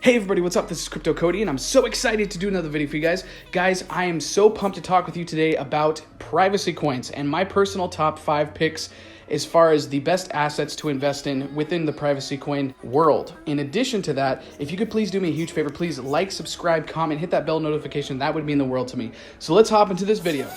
Hey everybody, what's up? This is Crypto Cody, and I'm so excited to do another video for you guys. Guys, I am so pumped to talk with you today about privacy coins and my personal top 5 picks as far as the best assets to invest in within the privacy coin world. In addition to that, if you could please do me a huge favor, please like, subscribe, comment, hit that bell notification. That would mean the world to me. So let's hop into this video.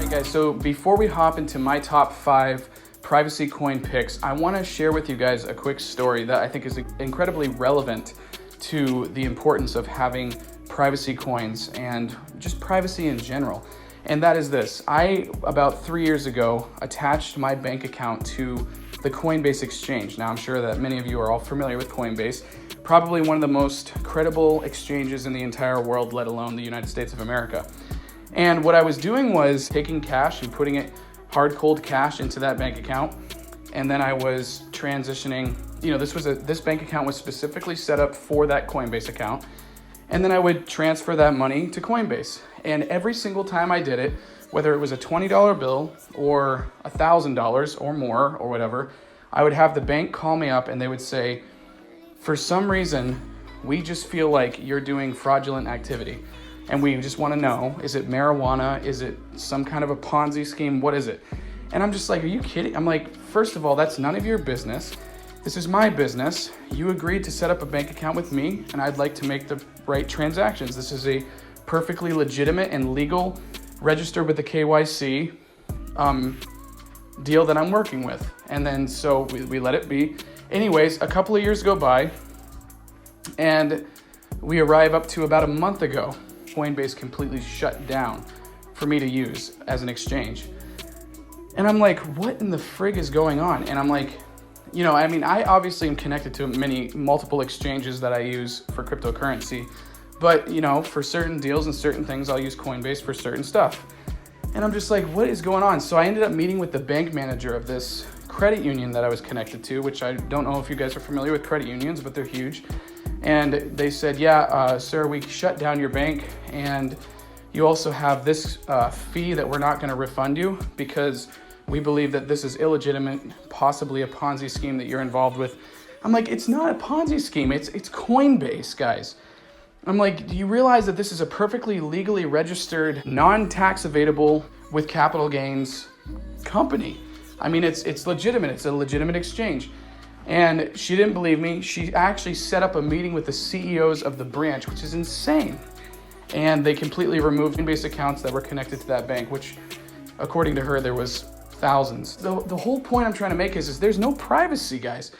Guys, so before we hop into my top 5 privacy coin picks, I want to share with you guys a quick story that I think is incredibly relevant to the importance of having privacy coins and just privacy in general. And that is this. I, about 3 years ago, attached my bank account to the COINBASE exchange. Now, I'm sure that many of you are all familiar with COINBASE, probably one of the most credible exchanges in the entire world, let alone the United States of America. And what I was doing was taking cash and putting it hard cold cash into that bank account. And then I was transitioning, this bank account was specifically set up for that Coinbase account. And then I would transfer that money to Coinbase. And every single time I did it, whether it was a $20 bill or $1,000 or more or whatever, I would have the bank call me up and they would say, for some reason, we just feel like you're doing fraudulent activity. And we just want to know, is it marijuana? Is it some kind of a Ponzi scheme? What is it? And I'm just like, are you kidding? I'm like, first of all, that's none of your business. This is my business. You agreed to set up a bank account with me, and I'd like to make the right transactions. This is a perfectly legitimate and legal, registered with the KYC deal that I'm working with. And then so we let it be. Anyways, a couple of years go by, and we arrive up to about a month ago. Coinbase completely shut down for me to use as an exchange. And I'm like, what in the frig is going on? And I'm like, I obviously am connected to multiple exchanges that I use for cryptocurrency, but for certain deals and certain things, I'll use Coinbase for certain stuff. And I'm just like, what is going on? So I ended up meeting with the bank manager of this credit union that I was connected to, which I don't know if you guys are familiar with credit unions, but they're huge. And they said, sir, we shut down your bank, and you also have this fee that we're not going to refund you because we believe that this is illegitimate, possibly a Ponzi scheme that you're involved with. I'm like, it's not a Ponzi scheme. It's Coinbase, guys. I'm like, do you realize that this is a perfectly legally registered, non-tax evadable with capital gains company? I mean, it's legitimate. It's a legitimate exchange. And she didn't believe me. She actually set up a meeting with the CEOs of the branch, which is insane. And they completely removed Coinbase accounts that were connected to that bank, which, according to her, there was thousands. The whole point I'm trying to make is there's no privacy, guys.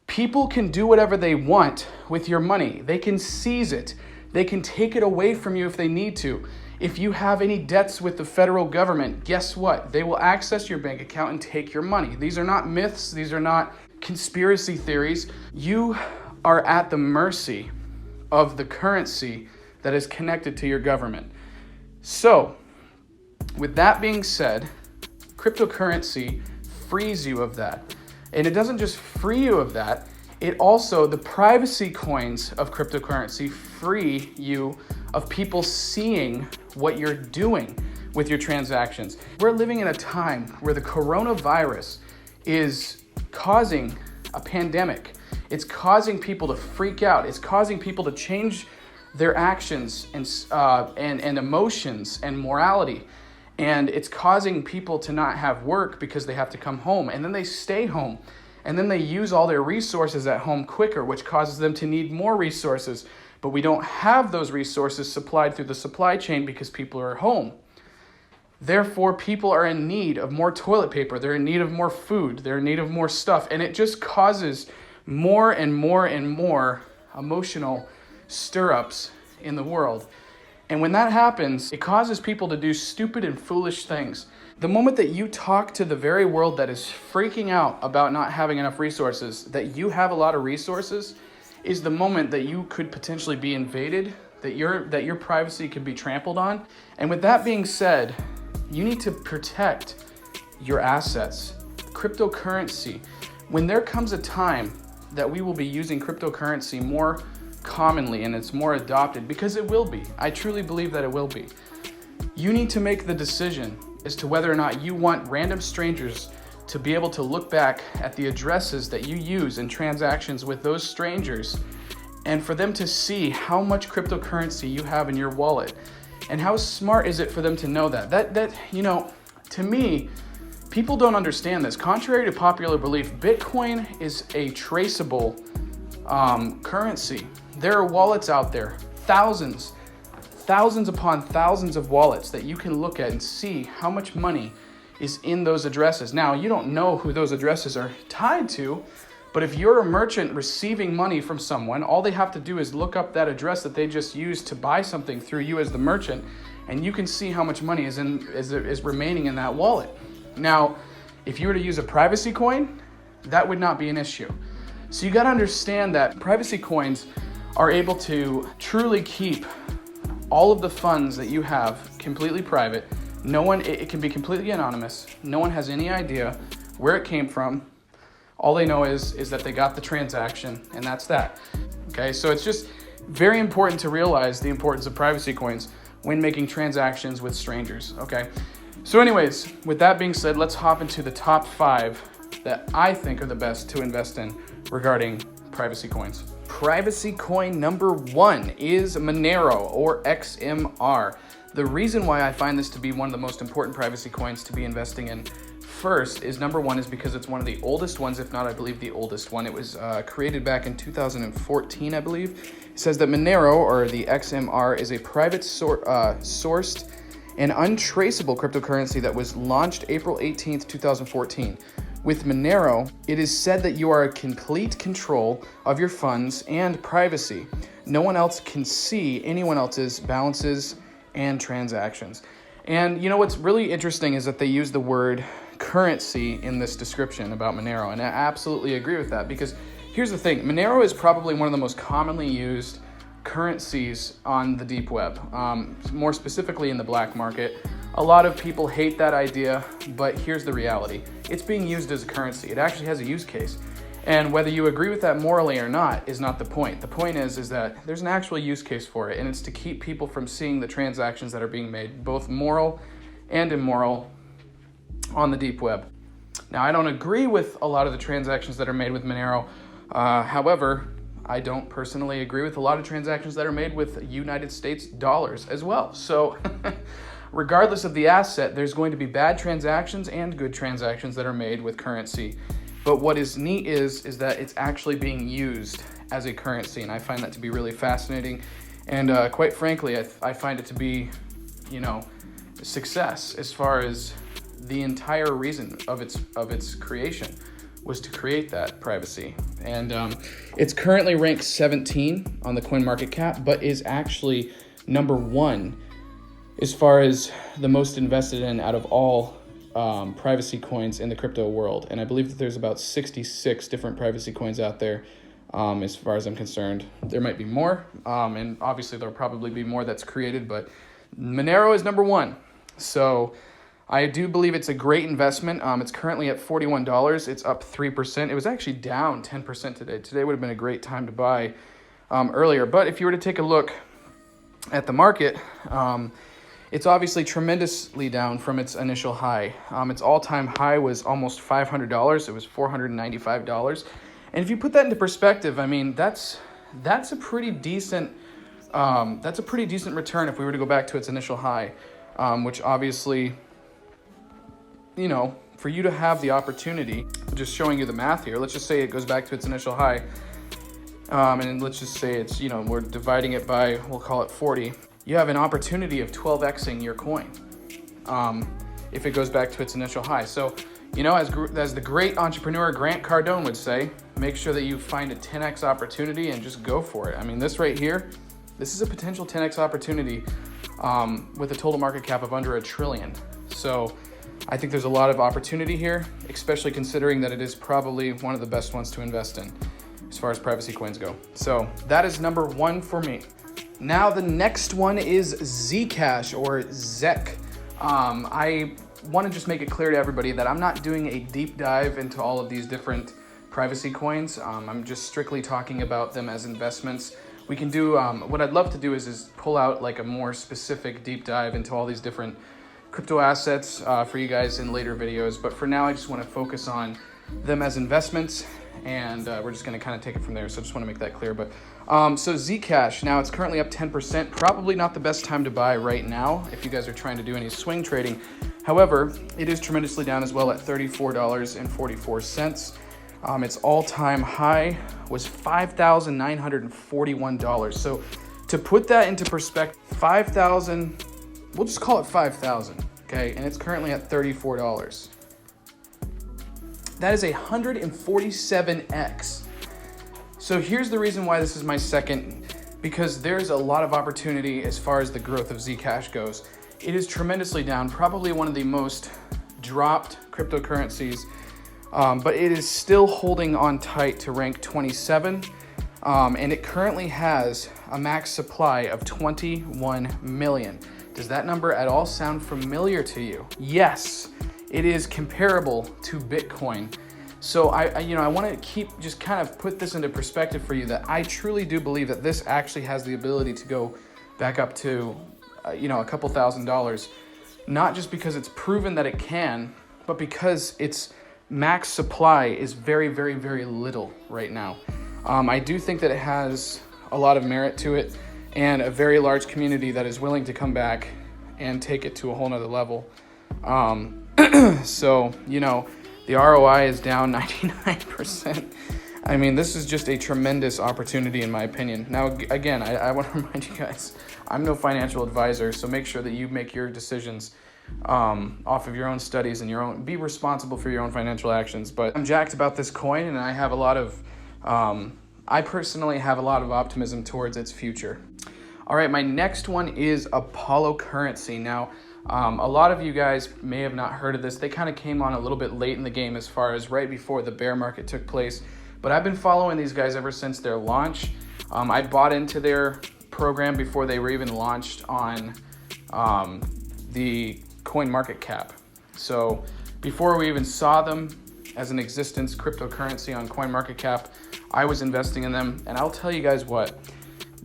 People can do whatever they want with your money. They can seize it. They can take it away from you if they need to. If you have any debts with the federal government, guess what? They will access your bank account and take your money. These are not myths. These are not conspiracy theories. You are at the mercy of the currency that is connected to your government. So, with that being said, cryptocurrency frees you of that. And it doesn't just free you of that, it also, the privacy coins of cryptocurrency free you of people seeing what you're doing with your transactions. We're living in a time where the coronavirus is causing a pandemic. It's causing people to freak out. It's causing people to change their actions and emotions and morality. And it's causing people to not have work because they have to come home. And then they stay home. And then they use all their resources at home quicker, which causes them to need more resources. But we don't have those resources supplied through the supply chain because people are home. Therefore, people are in need of more toilet paper. They're in need of more food. They're in need of more stuff. And it just causes more and more and more emotional stir-ups in the world. And when that happens, it causes people to do stupid and foolish things. The moment that you talk to the very world that is freaking out about not having enough resources, that you have a lot of resources, is the moment that you could potentially be invaded, that your privacy could be trampled on. And with that being said, you need to protect your assets. Cryptocurrency. When there comes a time that we will be using cryptocurrency more commonly and it's more adopted, because it will be. I truly believe that it will be. You need to make the decision as to whether or not you want random strangers to be able to look back at the addresses that you use in transactions with those strangers, and for them to see how much cryptocurrency you have in your wallet. And how smart is it for them to know that? That you know, to me, people don't understand this. Contrary to popular belief, Bitcoin is a traceable currency. There are wallets out there, thousands upon thousands of wallets that you can look at and see how much money is in those addresses. Now, you don't know who those addresses are tied to, but if you're a merchant receiving money from someone, all they have to do is look up that address that they just used to buy something through you as the merchant, and you can see how much money is remaining in that wallet. Now, if you were to use a privacy coin, that would not be an issue. So you got to understand that privacy coins are able to truly keep all of the funds that you have completely private. It can be completely anonymous. No one has any idea where it came from. All they know is that they got the transaction, and that's that. Okay, so it's just very important to realize the importance of privacy coins when making transactions with strangers, okay? So anyways, with that being said, let's hop into the top 5 that I think are the best to invest in regarding privacy coins. Privacy coin number 1 is Monero, or XMR. The reason why I find this to be one of the most important privacy coins to be investing in first is, number 1 is because it's one of the oldest ones, if not, I believe, the oldest one. It was created back in 2014, I believe. It says that Monero, or the XMR, is a private sourced and untraceable cryptocurrency that was launched April 18th, 2014. With Monero, it is said that you are in complete control of your funds and privacy. No one else can see anyone else's balances and transactions. And you know what's really interesting is that they use the word currency in this description about Monero, and I absolutely agree with that, because here's the thing: Monero is probably one of the most commonly used currencies on the deep web, more specifically in the black market. A lot of people hate that idea, but here's the reality: it's being used as a currency. It actually has a use case, and whether you agree with that morally or not is not the point. The point is that there's an actual use case for it, and it's to keep people from seeing the transactions that are being made, both moral and immoral, on the deep web. Now, I don't agree with a lot of the transactions that are made with Monero. However, I don't personally agree with a lot of transactions that are made with United States dollars as well. So regardless of the asset, there's going to be bad transactions and good transactions that are made with currency. But what is neat is that it's actually being used as a currency, and I find that to be really fascinating. And quite frankly, I find it to be, success, as far as the entire reason of its creation was to create that privacy. And it's currently ranked 17 on the CoinMarketCap, but is actually number 1 as far as the most invested in out of all privacy coins in the crypto world. And I believe that there's about 66 different privacy coins out there, as far as I'm concerned. There might be more, and obviously there'll probably be more that's created, but Monero is number 1. So I do believe it's a great investment. It's currently at $41. It's up 3%. It was actually down 10% today. Today would have been a great time to buy earlier. But if you were to take a look at the market, it's obviously tremendously down from its initial high. Its all-time high was almost $500. It was $495. And if you put that into perspective, I mean, that's a pretty decent return if we were to go back to its initial high, which obviously, for you to have the opportunity, just showing you the math here, let's just say it goes back to its initial high, and let's just say it's, we're dividing it by, we'll call it 40. You have an opportunity of 12xing your coin if it goes back to its initial high. So, as the great entrepreneur Grant Cardone would say, make sure that you find a 10x opportunity and just go for it. I mean, this right here, this is a potential 10x opportunity with a total market cap of under $1 trillion. So I think there's a lot of opportunity here, especially considering that it is probably one of the best ones to invest in as far as privacy coins go. So that is number 1 for me. Now the next one is Zcash, or ZEC. I want to just make it clear to everybody that I'm not doing a deep dive into all of these different privacy coins. I'm just strictly talking about them as investments. We can do, what I'd love to do is pull out like a more specific deep dive into all these different crypto assets for you guys in later videos. But for now, I just want to focus on them as investments, and we're just going to kind of take it from there. So I just want to make that clear. But so Zcash, now it's currently up 10%. Probably not the best time to buy right now if you guys are trying to do any swing trading. However, it is tremendously down as well at $34.44. Its all-time high was $5,941. So to put that into perspective, 5,000, we'll just call it 5,000, okay? And it's currently at $34. That is 147x. So here's the reason why this is my second, because there's a lot of opportunity as far as the growth of Zcash goes. It is tremendously down, probably one of the most dropped cryptocurrencies, but it is still holding on tight to rank 27, and it currently has a max supply of 21 million. Does that number at all sound familiar to you? Yes, it is comparable to Bitcoin. So I want to just kind of put this into perspective for you, that I truly do believe that this actually has the ability to go back up to a couple $1,000s, not just because it's proven that it can, but because its max supply is very, very, very little right now. I do think that it has a lot of merit to it, and a very large community that is willing to come back and take it to a whole nother level. So, the ROI is down 99%. I mean, this is just a tremendous opportunity in my opinion. Now, again, I want to remind you guys, I'm no financial advisor, so make sure that you make your decisions off of your own studies and be responsible for your own financial actions. But I'm jacked about this coin, and I have I personally have a lot of optimism towards its future. All right, my next one is Apollo currency. Now, a lot of you guys may have not heard of this. They kind of came on a little bit late in the game, as far as right before the bear market took place. But I've been following these guys ever since their launch. I bought into their program before they were even launched on the CoinMarketCap. So before we even saw them as an existence cryptocurrency on CoinMarketCap, I was investing in them. And I'll tell you guys what,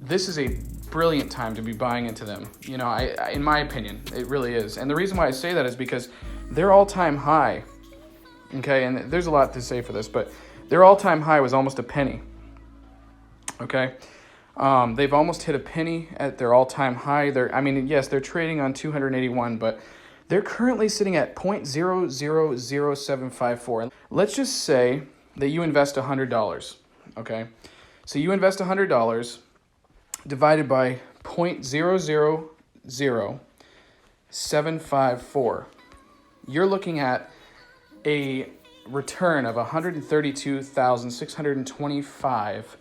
this is a brilliant time to be buying into them. In my opinion, it really is. And the reason why I say that is because their all-time high, okay, and there's a lot to say for this, but their all-time high was almost a penny, okay? They've almost hit a penny at their all-time high. Yes, they're trading on 281, but they're currently sitting at 0.000754. Let's just say that you invest $100, okay? So you invest $100 divided by 0.000754. You're looking at a return of 132,625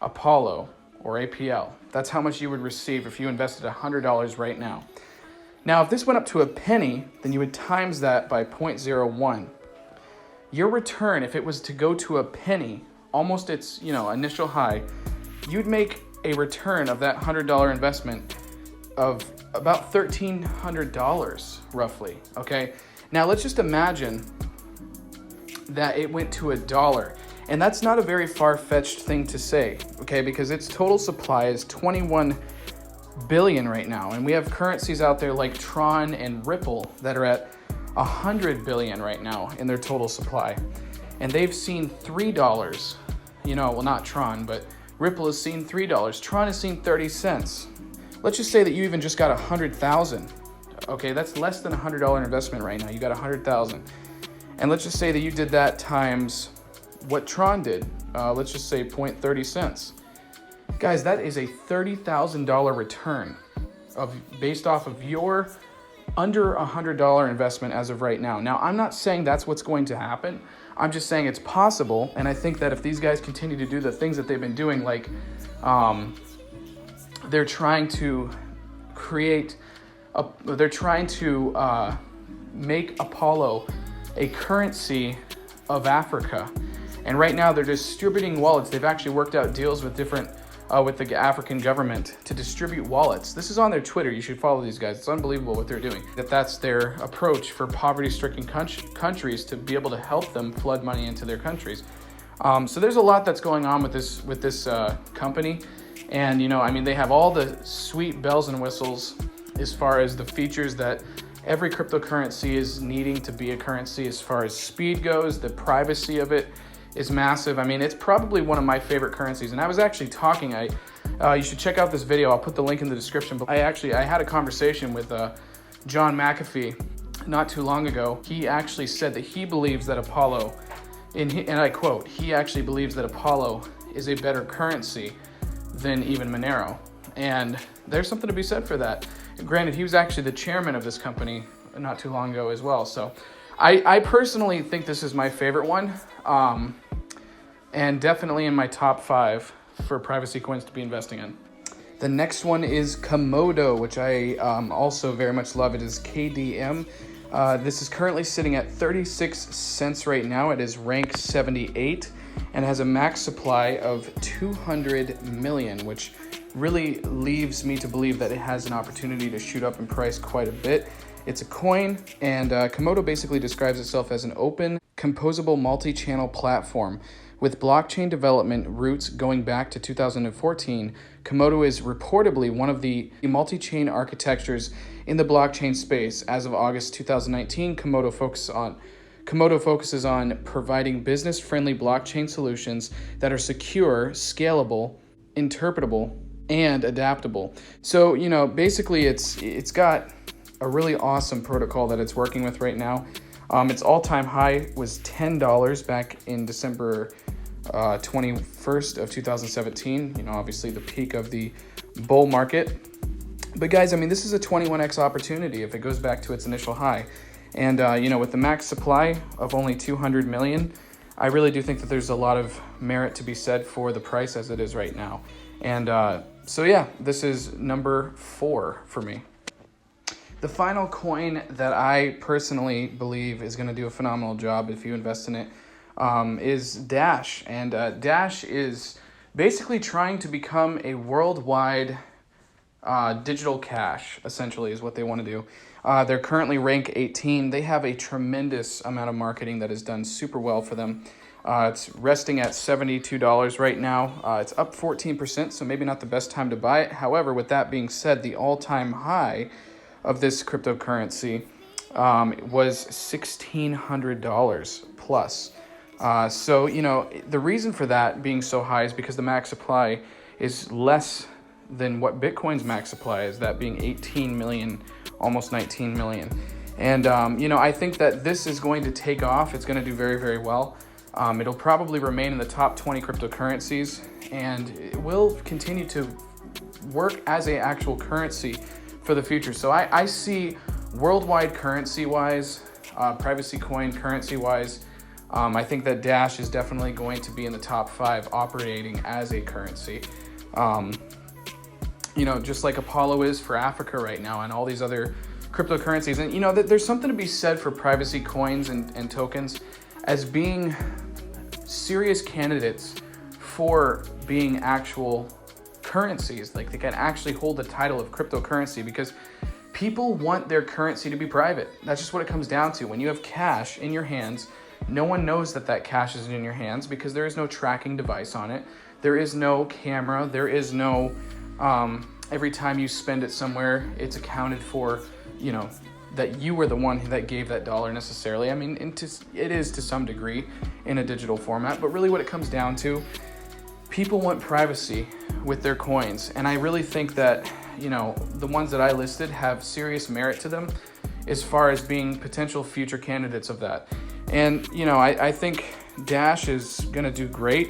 Apollo or APL. That's how much you would receive if you invested $100 right now. Now, if this went up to a penny, then you would times that by 0.01. Your return, if it was to go to a penny, almost its initial high, you'd make a return of that $100 investment of about $1,300 roughly. Okay. Now let's just imagine that it went to $1. And that's not a very far-fetched thing to say, okay, because its total supply is 21 billion right now. And we have currencies out there like Tron and Ripple that are at 100 billion right now in their total supply. And they've seen $3, well, not Tron, but Ripple has seen $3. Tron has seen 30 cents. Let's just say that you even just got 100,000. Okay, that's less than $100 investment right now. You got 100,000. And let's just say that you did that times what Tron did. Let's just say 0.30 cents. Guys, that is a $30,000 return based off of your under $100 investment as of right now. Now, I'm not saying that's what's going to happen. I'm just saying it's possible. And I think that if these guys continue to do the things that they've been doing, like they're trying to make Apollo a currency of Africa. And right now they're distributing wallets. They've actually worked out deals with with the African government to distribute wallets. This is on their Twitter. You should follow these guys. It's unbelievable what they're doing. That's their approach for poverty-stricken countries to be able to help them flood money into their countries. So there's a lot that's going on with this company. And, they have all the sweet bells and whistles as far as the features that every cryptocurrency is needing to be a currency as far as speed goes. The privacy of it is massive. I mean, it's probably one of my favorite currencies. And I was actually talking, you should check out this video. I'll put the link in the description. But I had a conversation with John McAfee not too long ago. He actually said that he believes that Apollo, and I quote, he actually believes that Apollo is a better currency than even Monero. And there's something to be said for that. Granted, he was actually the chairman of this company not too long ago as well. So I personally think this is my favorite one. And definitely in my top 5 for privacy coins to be investing in. The next one is Komodo, which I also very much love. It is KDM. This is currently sitting at 36 cents right now. It is rank 78 and has a max supply of 200 million, which really leaves me to believe that it has an opportunity to shoot up in price quite a bit. It's a coin, and Komodo basically describes itself as an open, composable multi-channel platform. With blockchain development roots going back to 2014, Komodo is reportedly one of the multi-chain architectures in the blockchain space. As of August 2019, Komodo focuses on providing business-friendly blockchain solutions that are secure, scalable, interpretable, and adaptable. So, you know, basically it's got a really awesome protocol that it's working with right now. Its all-time high was $10 back in December 21st of 2017. You know, obviously the peak of the bull market. But guys, I mean, this is a 21x opportunity if it goes back to its initial high. And, you know, with the max supply of only 200 million, I really do think that there's a lot of merit to be said for the price as it is right now. And so, yeah, this is number 4 for me. The final coin that I personally believe is going to do a phenomenal job if you invest in it is Dash. And Dash is basically trying to become a worldwide digital cash, essentially, is what they want to do. They're currently rank 18. They have a tremendous amount of marketing that is done super well for them. It's resting at $72 right now. It's up 14%, so maybe not the best time to buy it. However, with that being said, the all-time high of this cryptocurrency was $1,600 plus. So, you know, the reason for that being so high is because the max supply is less than what Bitcoin's max supply is, that being 18 million, almost 19 million. And, you know, I think that this is going to take off. It's going to do very, very well. It'll probably remain in the top 20 cryptocurrencies, and it will continue to work as an actual currency for the future. So I see worldwide currency-wise, privacy coin currency-wise, I think that Dash is definitely going to be in the top 5 operating as a currency. You know, just like Apollo is for Africa right now and all these other cryptocurrencies. And, you know, there's something to be said for privacy coins and tokens as being serious candidates for being actual currencies. Like, they can actually hold the title of cryptocurrency because people want their currency to be private. That's just what it comes down to. When you have cash in your hands, no one knows that that cash is in your hands because there is no tracking device on it. There is no camera. There is no, every time you spend it somewhere, it's accounted for, you know, that you were the one that gave that dollar necessarily. I mean, it is to some degree in a digital format, but really what it comes down to, people want privacy with their coins. And I really think that, you know, the ones that I listed have serious merit to them as far as being potential future candidates of that. And, you know, I think Dash is gonna do great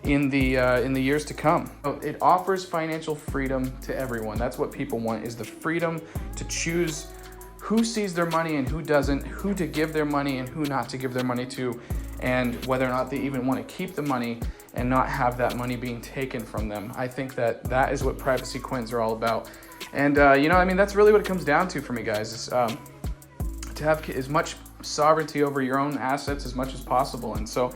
in the years to come. It offers financial freedom to everyone. That's what people want, is the freedom to choose who sees their money and who doesn't, who to give their money and who not to give their money to, and whether or not they even want to keep the money and not have that money being taken from them. I think that that is what privacy coins are all about. And, you know, I mean, that's really what it comes down to for me, guys, is to have as much sovereignty over your own assets as much as possible. And so,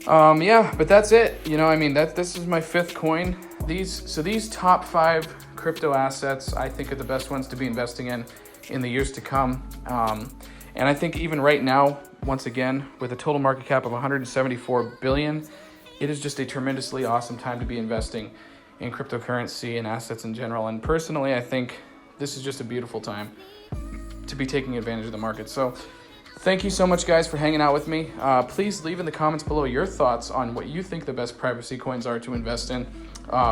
yeah, but that's it. You know, I mean, this is my 5th coin. These top 5 crypto assets, I think, are the best ones to be investing in the years to come. And I think even right now, once again, with a total market cap of 174 billion, it is just a tremendously awesome time to be investing in cryptocurrency and assets in general. And personally, I think this is just a beautiful time to be taking advantage of the market. So thank you so much, guys, for hanging out with me. Please leave in the comments below your thoughts on what you think the best privacy coins are to invest in,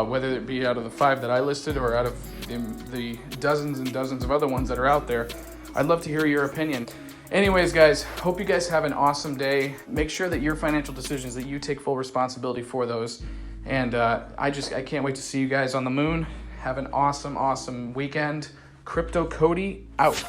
whether it be out of the 5 that I listed or out of the dozens and dozens of other ones that are out there. I'd love to hear your opinion. Anyways, guys, hope you guys have an awesome day. Make sure that your financial decisions, that you take full responsibility for those. And I can't wait to see you guys on the moon. Have an awesome, awesome weekend. Crypto Cody out.